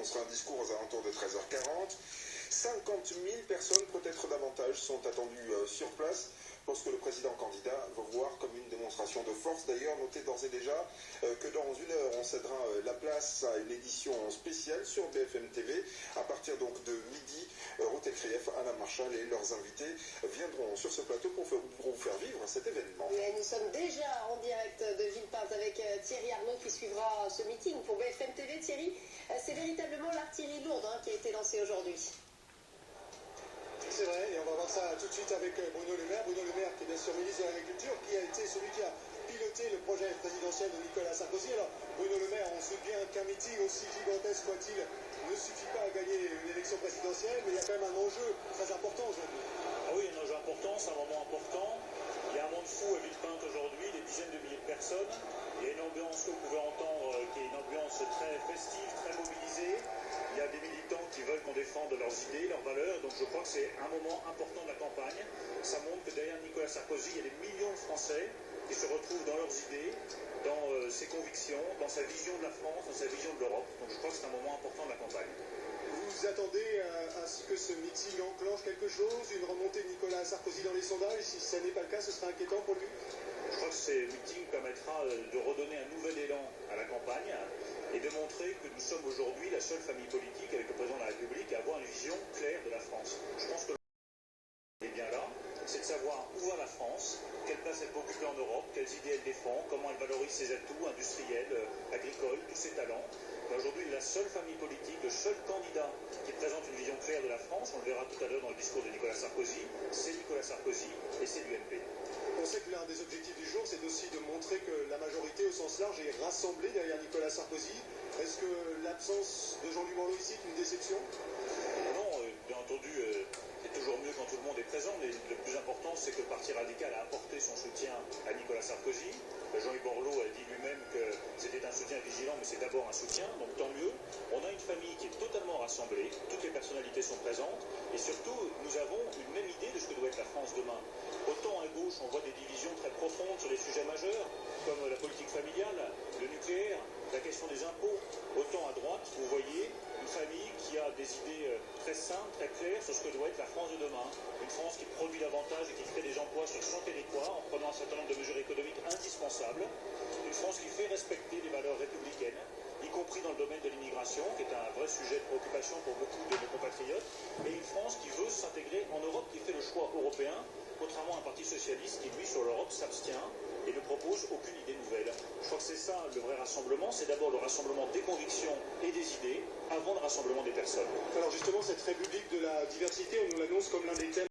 prononcera un discours aux alentours de 13h40. 50 000 personnes, peut-être davantage, sont attendues sur place pour ce que le président candidat va voir comme une démonstration de force. D'ailleurs, notez d'ores et déjà que dans une heure, on cédera la place à une édition spéciale sur BFM TV. À partir donc de midi, Ruth Elkrief, Anna Marshall et leurs invités viendront sur ce plateau pour vous faire vivre cet événement. Et nous sommes déjà en direct de Villepinte avec Thierry Arnaud qui suivra ce meeting pour BFM TV. Thierry, c'est véritablement l'artillerie lourde qui a été lancée aujourd'hui. C'est vrai, et on va voir ça tout de suite avec Bruno Le Maire. Bruno Le Maire, qui est bien sûr ministre de l'Agriculture, qui a été celui qui a piloté le projet présidentiel de Nicolas Sarkozy. Alors, Bruno Le Maire, on se souvient qu'un meeting aussi gigantesque soit-il ne suffit pas à gagner une élection présidentielle, mais il y a quand même un enjeu très important aujourd'hui. Ah oui, un enjeu important, c'est un moment important. Il y a un monde fou à Villepinte aujourd'hui, des dizaines de milliers de personnes. Il y a une ambiance que vous pouvez entendre, qui est une ambiance très festive, très mobilisée. Il y a des militants qui veulent qu'on défende leurs idées, leurs valeurs. Donc je crois que c'est un moment important de la campagne. Ça montre que derrière Nicolas Sarkozy, il y a des millions de Français qui se retrouvent dans leurs idées, dans ses convictions, dans sa vision de la France, dans sa vision de l'Europe. Donc je crois que c'est un moment important de la campagne. Vous attendez à ce que ce meeting enclenche quelque chose, une remontée de Nicolas Sarkozy dans les sondages? Si ce n'est pas le cas, ce sera inquiétant pour lui? Je crois que ce meeting permettra de redonner un nouvel élan à la campagne et de montrer que nous sommes aujourd'hui la seule famille politique avec le président de la République à avoir une vision claire de la France. Je pense que est bien là, c'est de savoir où va la France, quelle place elle peut occuper en Europe, quelles idées elle défend, comment elle valorise ses atouts industriels, agricoles, tous ses talents. Aujourd'hui, la seule famille politique, le seul candidat qui présente une vision claire de la France, on le verra tout à l'heure dans le discours de Nicolas Sarkozy, c'est Nicolas Sarkozy et c'est l'UMP. On sait que l'un des objectifs du jour, c'est aussi de montrer que la majorité au sens large est rassemblée derrière Nicolas Sarkozy. Est-ce que l'absence de Jean-Luc Borloo ici est une déception? Non, bien entendu, c'est toujours mieux quand tout le monde est présent, mais le plus important, c'est que le Parti radical a apporté son soutien à Nicolas Sarkozy. Jean-Luc Borloo a dit lui-même que c'était un soutien vigilant, mais c'est d'abord un soutien, donc tant mieux. On a une famille qui est totalement rassemblée, toutes les personnalités sont présentes, et surtout, nous avons une même idée de ce que doit être la France demain. Autant à gauche, on voit des divisions très profondes sur des sujets majeurs, comme la politique familiale, le nucléaire, la question des impôts. Autant à droite, vous voyez une famille qui a des idées très simples, très claires sur ce que doit être la France de demain. Une France qui produit davantage et qui crée des emplois sur son territoire en prenant un certain nombre de mesures économiques indispensables. Une France qui fait respecter les valeurs républicaines, y compris dans le domaine de l'immigration, qui est un vrai sujet de préoccupation pour beaucoup de nos compatriotes. Et une France qui veut s'intégrer en Europe, qui fait le choix européen, contrairement à un parti socialiste qui, lui, sur l'Europe, s'abstient et ne propose aucune idée nouvelle. Je crois que c'est ça le vrai rassemblement, c'est d'abord le rassemblement des convictions et des idées avant le rassemblement des personnes. Alors justement, cette République de la diversité, on nous l'annonce comme l'un des thèmes